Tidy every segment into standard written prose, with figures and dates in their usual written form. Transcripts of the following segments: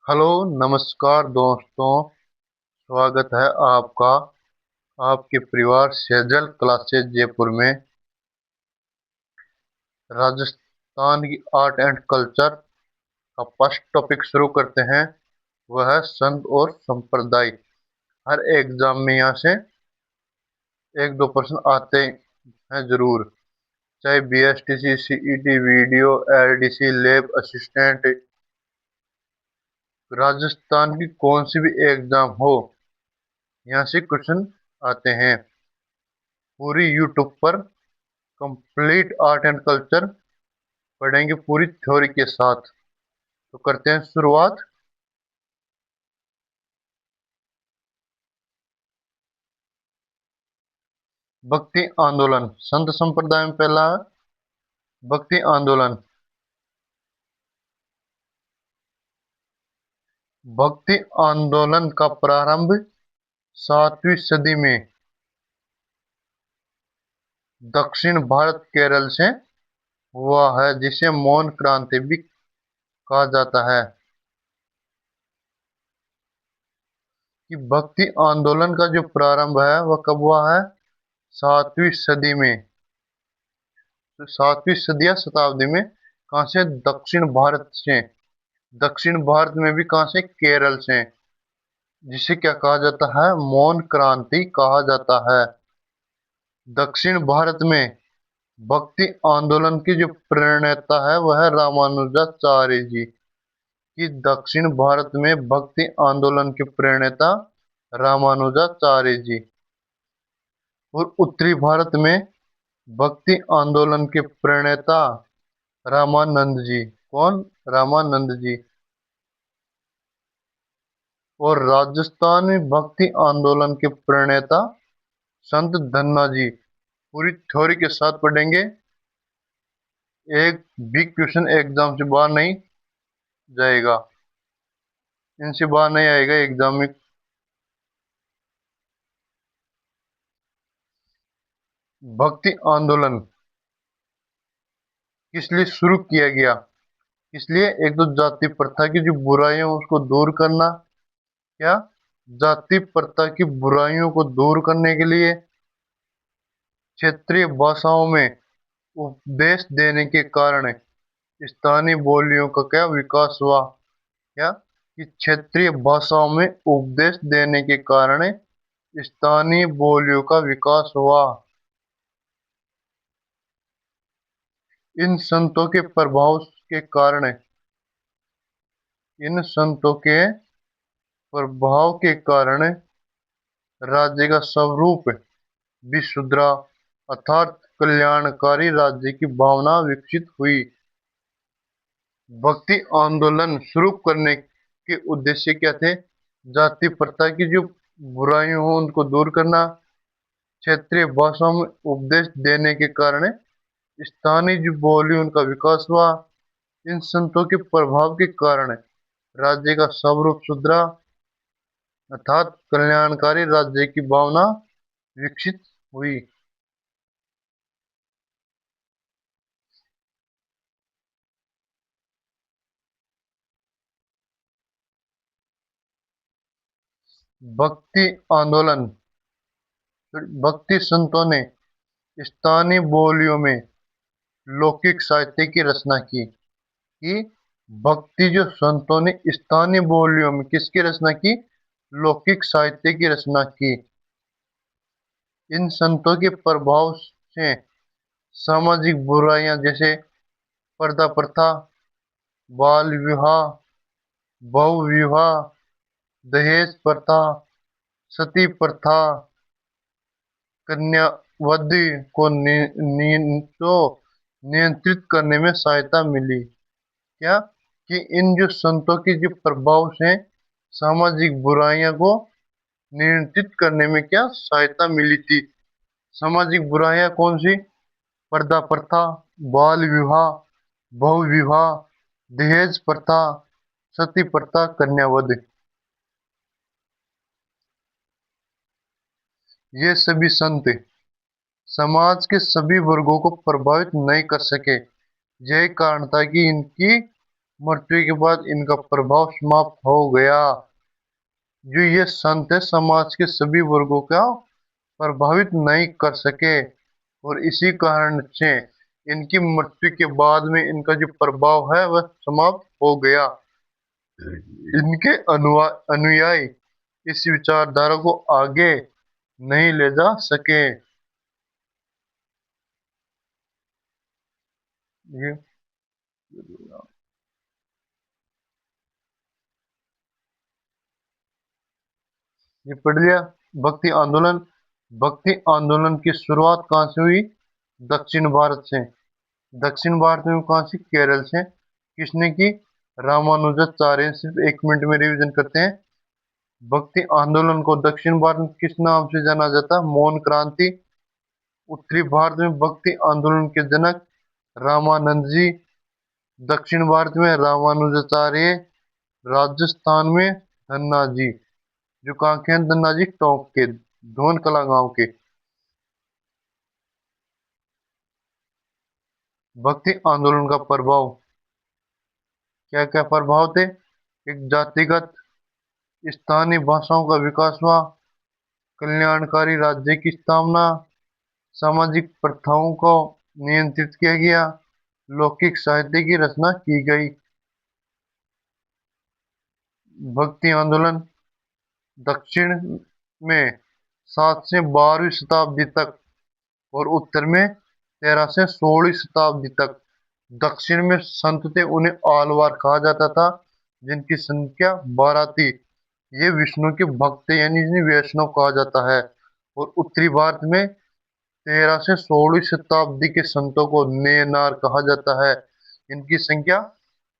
Hello, नमस्कार दोस्तों। स्वागत है आपका आपके परिवार सेजल क्लासेस जयपुर में। राजस्थान की आर्ट एंड कल्चर का फर्स्ट टॉपिक शुरू करते हैं। वह है संत और संप्रदाय। हर एग्जाम में यहाँ से एक दो प्रश्न आते हैं जरूर, चाहे BSTC, CET, video, LDC, lab assistant, Rajasthan की कौन सी भी एग्जाम हो, यहाँ से क्वेश्चन आते हैं। पूरी यूट्यूब पर कंप्लीट आर्ट एंड कल्चर पढ़ेंगे पूरी थ्योरी के साथ। तो करते हैं शुरुआत। भक्ति आंदोलन संत संप्रदाय में पहला है भक्ति आंदोलन। भक्ति आंदोलन का प्रारंभ 7वीं सदी में दक्षिण भारत केरल से हुआ है, जिसे मौन क्रांति भी कहा जाता है। कि भक्ति आंदोलन का जो प्रारंभ है वह कब हुआ है? 7वीं सदी में। तो 7वीं सदी या शताब्दी में कहां से? दक्षिण भारत से। दक्षिण भारत में भी कहां से? केरल से। जिसे क्या कहा जाता है? मौन क्रांति कहा जाता है। दक्षिण भारत में भक्ति आंदोलन की जो प्रणेता है वह है रामानुजाचार्य जी। कि दक्षिण भारत में भक्ति आंदोलन के प्रणेता रामानुजाचार्य जी। और उत्तरी भारत में भक्ति आंदोलन के प्रणेता रामानंद जी। कौन? रामानंद जी। और राजस्थान में भक्ति आंदोलन के प्रणेता संत धन्ना जी। पूरी थ्योरी के साथ पढ़ेंगे। एक भी क्वेश्चन एग्जाम से बाहर नहीं जाएगा, इनसे बाहर नहीं आएगा एग्जाम में। भक्ति आंदोलन किस लिए शुरू किया गया? इसलिए एक तो जाति प्रथा की जो बुराइयां उसको दूर करना। क्या? जाति प्रथा की बुराइयों को दूर करने के लिए क्षेत्रीय भाषाओं में उपदेश देने के कारण स्थानीय बोलियों का क्या विकास हुआ? क्या? कि क्षेत्रीय भाषाओं में उपदेश देने के कारण स्थानीय बोलियों का विकास हुआ। इन संतों के प्रभाव के कारण इन संतों के प्रभाव के कारण राज्य का स्वरूप भी सुधरा, अर्थात कल्याणकारी राज्य की भावना विकसित हुई। भक्ति आंदोलन शुरू करने के उद्देश्य क्या थे? जाति प्रथा की जो बुराइयां हो उनको दूर करना, क्षेत्रीय भाषाओं में उपदेश देने के कारण स्थानीय जो बोली उनका विकास हुआ। इन संतों के प्रभाव के कारण राज्य का स्वरूप सुधरा, अर्थात कल्याणकारी राज्य की भावना विकसित हुई। भक्ति आंदोलन भक्ति संतों ने स्थानीय बोलियों में लौकिक साहित्य की रचना की। कि भक्ति जो संतों ने स्थानीय बोलियों में किसकी रचना की? लौकिक साहित्य की रचना की। इन संतों के प्रभाव से सामाजिक बुराइयां जैसे पर्दा प्रथा, बाल विवाह, बहु विवाह, दहेज प्रथा, सती प्रथा, कन्यावधि को नियंत्रित करने में सहायता मिली। क्या? कि इन जो संतों की जो प्रभाव से सामाजिक बुराइयां को नियंत्रित करने में क्या सहायता मिली थी? सामाजिक बुराइयां कौन सी? पर्दा प्रथा, बाल विवाह, बहु विवाह, दहेज प्रथा, सती प्रथा, कन्यावधि। ये सभी संत समाज के सभी वर्गों को प्रभावित नहीं कर सके। यही कारण था कि इनकी मृत्यु के बाद इनका प्रभाव समाप्त हो गया। जो ये संत है समाज के सभी वर्गों का प्रभावित नहीं कर सके, और इसी कारण से इनकी मृत्यु के बाद में इनका जो प्रभाव है वह समाप्त हो गया। इनके अनुयायी इस विचारधारा को आगे नहीं ले जा सके। ये ये पढ़ लिया। भक्ति आंदोलन। भक्ति आंदोलन की शुरुआत कहाँ से हुई? दक्षिण भारत से। दक्षिण भारत में कहाँ से? केरल से। किसने की? रामानुजाचार्य। सिर्फ 1 मिनट में रिवीजन करते हैं। भक्ति आंदोलन को दक्षिण भारत में किस नाम से जाना जाता है? मौन क्रांति। उत्तरी भारत में भक्ति आंदोलन के जनक रामानंद जी। दक्षिण भारत में रामानुजाचार्य। राजस्थान में धन्ना जी। जो कहाँ के हैं? धन्ना जी टोंक के, धोन कला गांव के। भक्ति आंदोलन का प्रभाव, क्या क्या प्रभाव थे? एक, जातिगत स्थानीय भाषाओं का विकास हुआ। कल्याणकारी राज्य की स्थापना। सामाजिक प्रथाओं को नियंत्रित किया गया। लौकिक साहित्य की रचना की गई। भक्ति आंदोलन दक्षिण में 7 से 12वीं शताब्दी तक, और उत्तर में 13 से 16वीं शताब्दी तक। दक्षिण में संत थे, उन्हें आलवार कहा जाता था, जिनकी संख्या 12 थी। ये विष्णु के भक्त थे, यानी इन्हें वैष्णव कहा जाता है। और उत्तरी भारत में 13 से 16वीं शताब्दी के संतों को नयनार कहा जाता है। इनकी संख्या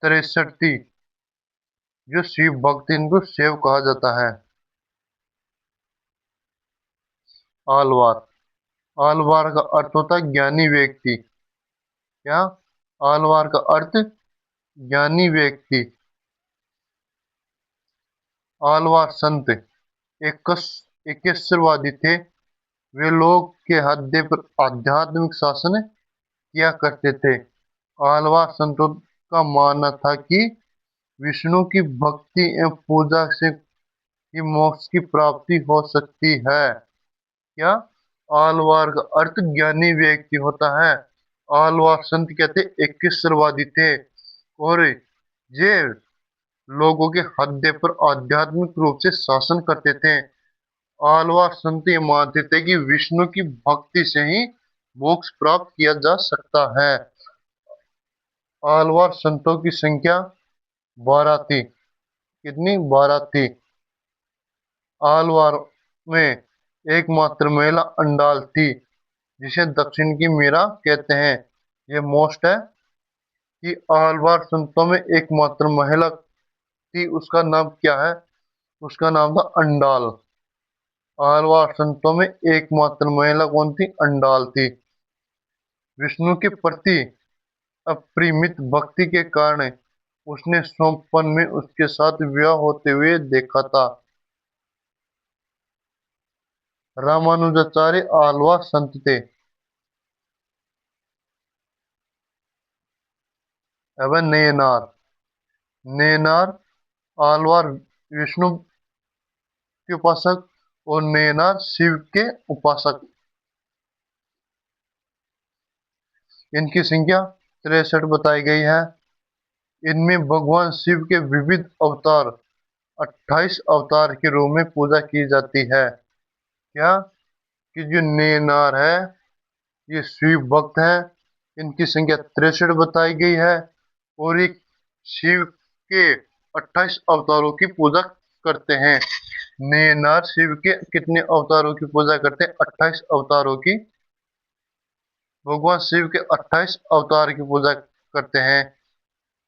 63 थी। जो शिव भक्त, इनको शिव कहा जाता है। आलवार। आलवार का अर्थ होता है ज्ञानी व्यक्ति। क्या? आलवार का अर्थ ज्ञानी व्यक्ति। आलवार संत एकेश्वरवादी थे। वे लोग के हृदय पर आध्यात्मिक शासन किया करते थे। आलवार संतों का मानना था कि विष्णु की भक्ति एवं पूजा से ही मोक्ष की प्राप्ति हो सकती है। क्या? आलवार का अर्थ ज्ञानी व्यक्ति होता है। आलवार संत कहते एकेश्वरवादी थे, और ये लोगों के हृदय पर आध्यात्मिक रूप से शासन करते थे। आलवार संत ये मानते थे कि विष्णु की भक्ति से ही मोक्ष प्राप्त किया जा सकता है। आलवार संतों की संख्या 12 थी। कितनी? 12 थी। आलवार में एकमात्र महिला अंडाल थी, जिसे दक्षिण की मीरा कहते हैं। ये मोस्ट है कि आलवार संतों में एकमात्र महिला थी, उसका नाम क्या है? उसका नाम था अंडाल। आलवार संतों में एकमात्र महिला कौन थी? अंडाल थी। विष्णु के प्रति अपरिमित भक्ति के कारण उसने स्वप्न में उसके साथ विवाह होते हुए देखा था। रामानुजाचार्य आलवार संत थे। अब नयनार। नयनार आलवार विष्णु के उपासक, और नयनार शिव के उपासक। इनकी संख्या 63 बताई गई है। इनमें भगवान शिव के विविध अवतार, 28 अवतार के रूप में पूजा की जाती है। क्या? कि जो नयनार है ये शिव भक्त है। इनकी संख्या 63 बताई गई है, और ये शिव के 28 अवतारों की पूजा करते हैं। नयनार शिव के कितने अवतारों की पूजा करते हैं? 28 अवतारों की। भगवान शिव के 28 अवतार की पूजा करते हैं।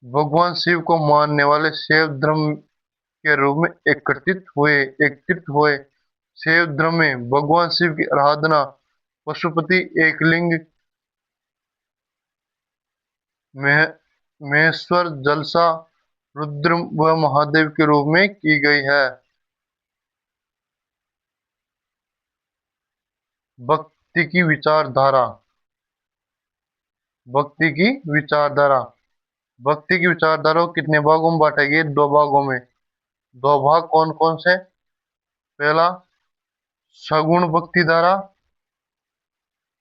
भगवान शिव को मानने वाले शैव धर्म के रूप में एकत्रित हुए। शैव धर्म में भगवान शिव की आराधना पशुपति, एकलिंग, महेश्वर, जलसा, रुद्र व महादेव के रूप में की गई है। भक्ति की विचारधारा। भक्ति की विचारधारा। भक्ति की विचारधारा को कितने भागों में बांटा गया? 2 भागों में। 2 भाग कौन कौन से? पहला सगुण भक्ति धारा,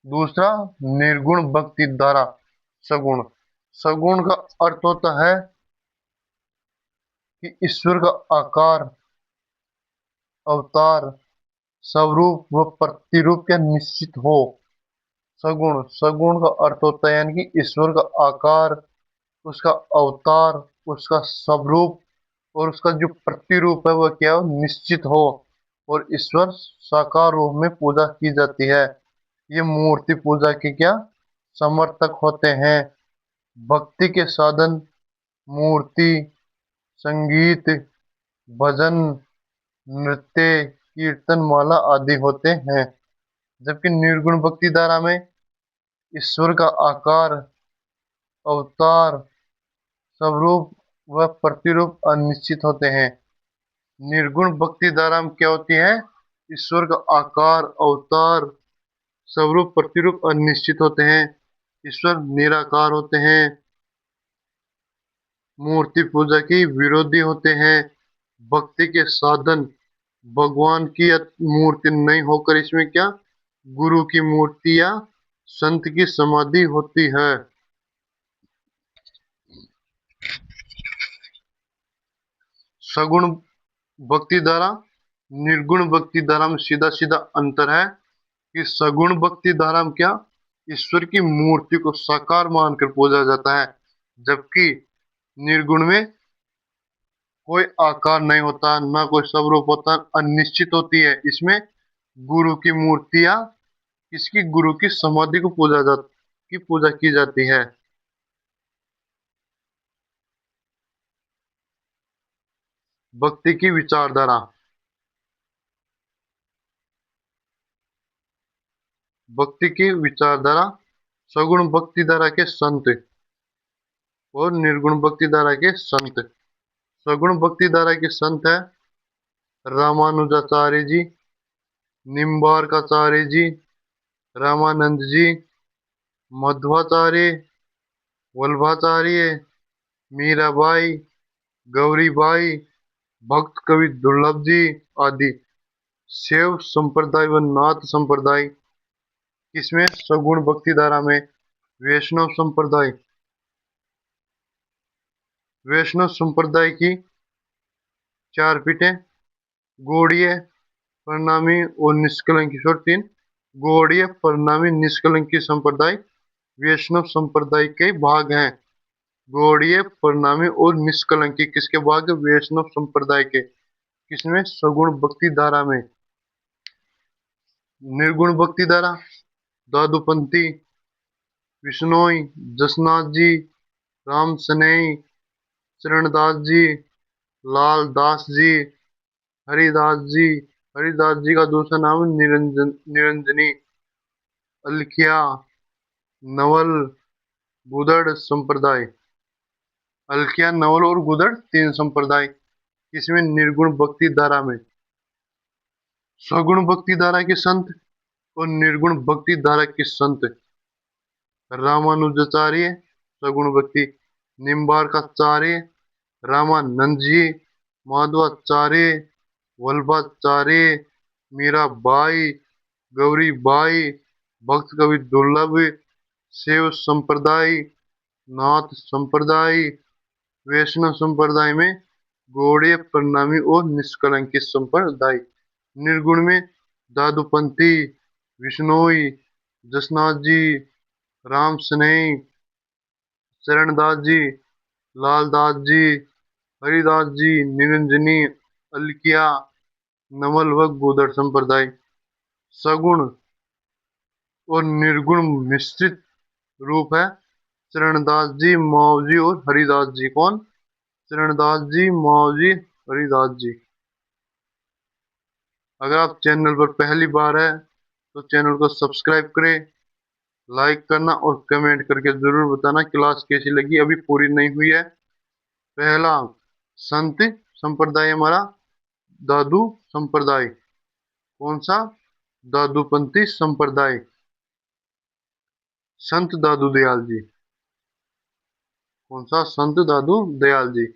दूसरा निर्गुण भक्ति धारा। सगुण, सगुण का अर्थ होता है कि ईश्वर का आकार, अवतार, स्वरूप व प्रतिरूप क्या निश्चित हो। सगुण, सगुण का अर्थ होता है यानी कि ईश्वर का आकार, उसका अवतार, उसका स्वरूप और उसका जो प्रतिरूप है वह क्या हो? निश्चित हो। और ईश्वर साकार रूप में पूजा की जाती है। ये मूर्ति पूजा के क्या समर्थक होते हैं। भक्ति के साधन मूर्ति, संगीत, भजन, नृत्य, कीर्तन माला आदि होते हैं। जबकि निर्गुण भक्ति धारा में ईश्वर का आकार, अवतार, स्वरूप व प्रतिरूप अनिश्चित होते हैं। निर्गुण भक्ति धारा में क्या होती है? ईश्वर का आकार, अवतार, स्वरूप, प्रतिरूप अनिश्चित होते हैं। ईश्वर निराकार होते हैं। मूर्ति पूजा की विरोधी होते हैं। भक्ति के साधन भगवान की मूर्ति नहीं होकर इसमें क्या गुरु की मूर्ति या संत की समाधि होती है। सगुण भक्ति धारा निर्गुण भक्ति धारा में सीधा सीधा अंतर है कि सगुण भक्ति धारा में क्या ईश्वर की मूर्ति को साकार मानकर पूजा जाता है, जबकि निर्गुण में कोई आकार नहीं होता, ना कोई स्वरूप होता, अनिश्चित होती है। इसमें गुरु की मूर्ति या किसकी गुरु की समाधि को पूजा की जाती है। भक्ति की विचारधारा, भक्ति की विचारधारा सगुण भक्ति धारा के संत और निर्गुण भक्ति धारा के संत। सगुण भक्ति धारा के संत है रामानुजाचार्य जी, निम्बार्काचार्य जी, रामानंद जी, मध्वाचार्य, वल्लभाचार्य, मीराबाई, गौरीबाई, भक्त कवि दुर्लभ जी आदि। शैव संप्रदाय व नाथ संप्रदाय किसमें? सगुण भक्ति धारा में। वैष्णव संप्रदाय, वैष्णव संप्रदाय की 4 पीठें गौड़ीय, परिणामी और निष्कलंकी। 3 गौड़ीय, परिणामी, निष्कलंकी संप्रदाय वैष्णव संप्रदाय के भाग हैं। गौड़ीय, परिणामी और निष्कलंकी किसके भाग? वैष्णव संप्रदाय के। किसमें? सगुण भक्ति धारा में। निर्गुण भक्ति धारा दादूपंथी, विश्नोई, जसनाथ जी, राम सनेई, चरणदास जी, लाल दास जी, हरिदास जी। हरिदास जी का दूसरा नाम निरंजनी, अलखिया, नवल, गुदड़ संप्रदाय। अलखिया, नवल और गुदड़ 3 संप्रदाय इसमें निर्गुण भक्ति धारा में। सगुण भक्ति धारा के संत और निर्गुण भक्ति धारा के संत रामानुजाचार्य सगुण भक्ति, निम्बार्काचार्य रामानंद जी, माधवाचार्य, वल्लभाचार्य, मीराबाई, गौरीबाई, भक्त कवि दुर्लभ, शैव संप्रदाय, नाथ संप्रदाय। वैष्णव संप्रदाय में गौड़ीय, परिणामी और निष्कलंकी संप्रदाय। निर्गुण में दादूपंथी, विश्नोई, जसनाथ जी, राम स्नेही, चरणदास जी, लालदास जी, हरिदास जी, निरंजनी, अलकिया, नवल व गोदड़ संप्रदाय। सगुण और निर्गुण मिश्रित रूप है चरणदास जी, मावजी और हरिदास जी। कौन? चरणदास जी, मावजी, हरिदास जी। अगर आप चैनल पर पहली बार है तो चैनल को सब्सक्राइब करें, लाइक करना और कमेंट करके जरूर बताना क्लास कैसी लगी। अभी पूरी नहीं हुई है। पहला संत संप्रदाय हमारा दादू संप्रदाय। कौन सा? दादूपंथी संप्रदाय, संत दादू दयाल जी। कौन सा? संत दादू दयाल जी।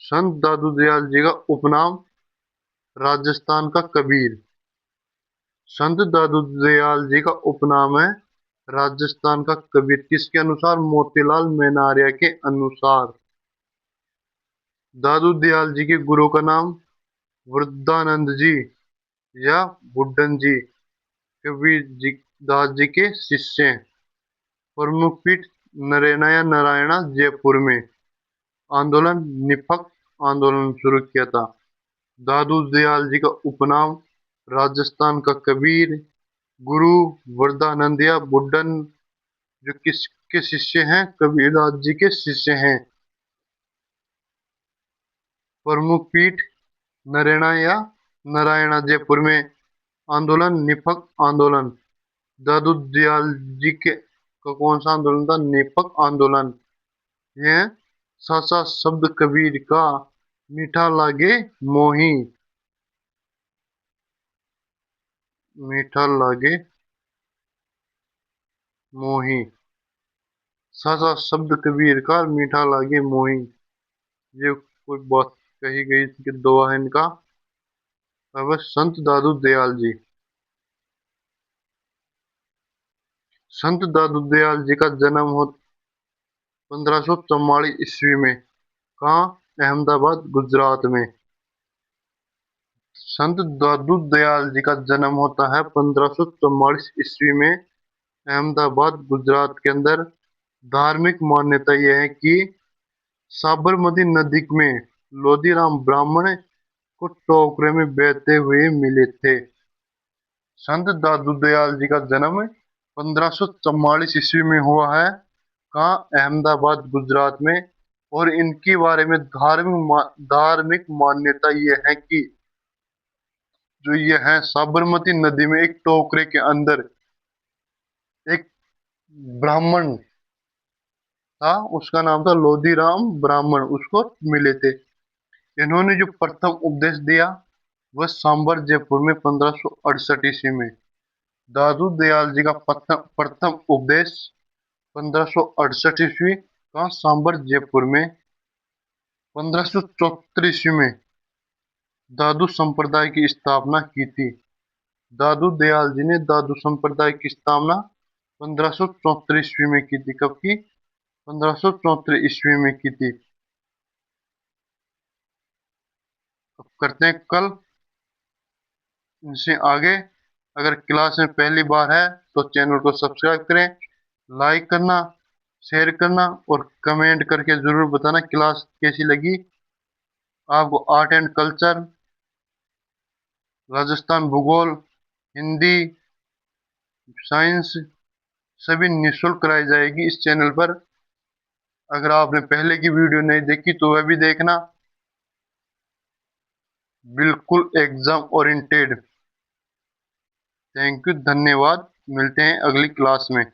संत दादू दयाल जी का उपनाम राजस्थान का कबीर। संत दादू दयाल जी का उपनाम है राजस्थान का कबीर। किसके अनुसार? मोतीलाल मेनारिया के अनुसार। दादू दयाल जी के गुरु का नाम वृद्धानंद जी या बुड्ढन जी। कबीर जी दास जी के शिष्य। प्रमुख पीठ नरेना या नारायणा जयपुर में। आंदोलन निफक आंदोलन शुरू किया था। दादू दयाल जी का उपनाम राजस्थान का कबीर। गुरु वरदानंद या बुड्ढन, जो किसके शिष्य हैं? कबीरदास जी के शिष्य हैं। प्रमुख पीठ नरेना या नारायणा जयपुर में। आंदोलन निफक आंदोलन। दादू दयाल जी के का कौन सा आंदोलन था? निफक आंदोलन। यह सासा शब्द कबीर का मीठा लागे मोही। मीठा लागे मोही। सासा शब्द कबीर का मीठा लागे मोही। ये कोई बात कही गई थी कि दोहा है इनका। अब संत दादू दयाल जी। संत दादू दयाल जी का जन्म हो 1544 ईस्वी में। कहाँ? अहमदाबाद गुजरात में। संत दादू दयाल जी का जन्म होता है 1544 ईस्वी में अहमदाबाद गुजरात के अंदर। धार्मिक मान्यता यह है कि साबरमती नदी में लोधीराम ब्राह्मण को टोकरे में बहते हुए मिले थे। संत दादू दयाल जी का जन्म 1544 ईस्वी में हुआ है। कहाँ? अहमदाबाद गुजरात में। और इनके बारे में धार्मिक मान्यता यह है कि जो ये है साबरमती नदी में एक टोकरे के अंदर एक ब्राह्मण था, उसका नाम था लोधीराम ब्राह्मण, उसको मिले थे। इन्होंने जो प्रथम उपदेश दिया वह सांबर जयपुर में 1568 ईस्वी में। दादू दयाल जी का प्रथम प्रथम उपदेश 1568 ईस्वी का सांबर जयपुर में। 1574 ईस्वी में दादू संप्रदाय की स्थापना की थी। दादू दयाल जी ने दादू संप्रदाय की स्थापना 1574 ईस्वी में की थी। कब की? 1574 ईस्वी में की थी। अब करते हैं कल इनसे आगे। अगर क्लास में पहली बार है तो चैनल को सब्सक्राइब करें, लाइक करना, शेयर करना और कमेंट करके जरूर बताना क्लास कैसी लगी आपको। आर्ट एंड कल्चर, राजस्थान भूगोल, हिंदी, साइंस सभी निःशुल्क कराई जाएगी इस चैनल पर। अगर आपने पहले की वीडियो नहीं देखी तो वह भी देखना। बिल्कुल एग्जाम ओरिएंटेड। थैंक यू, धन्यवाद। मिलते हैं अगली क्लास में।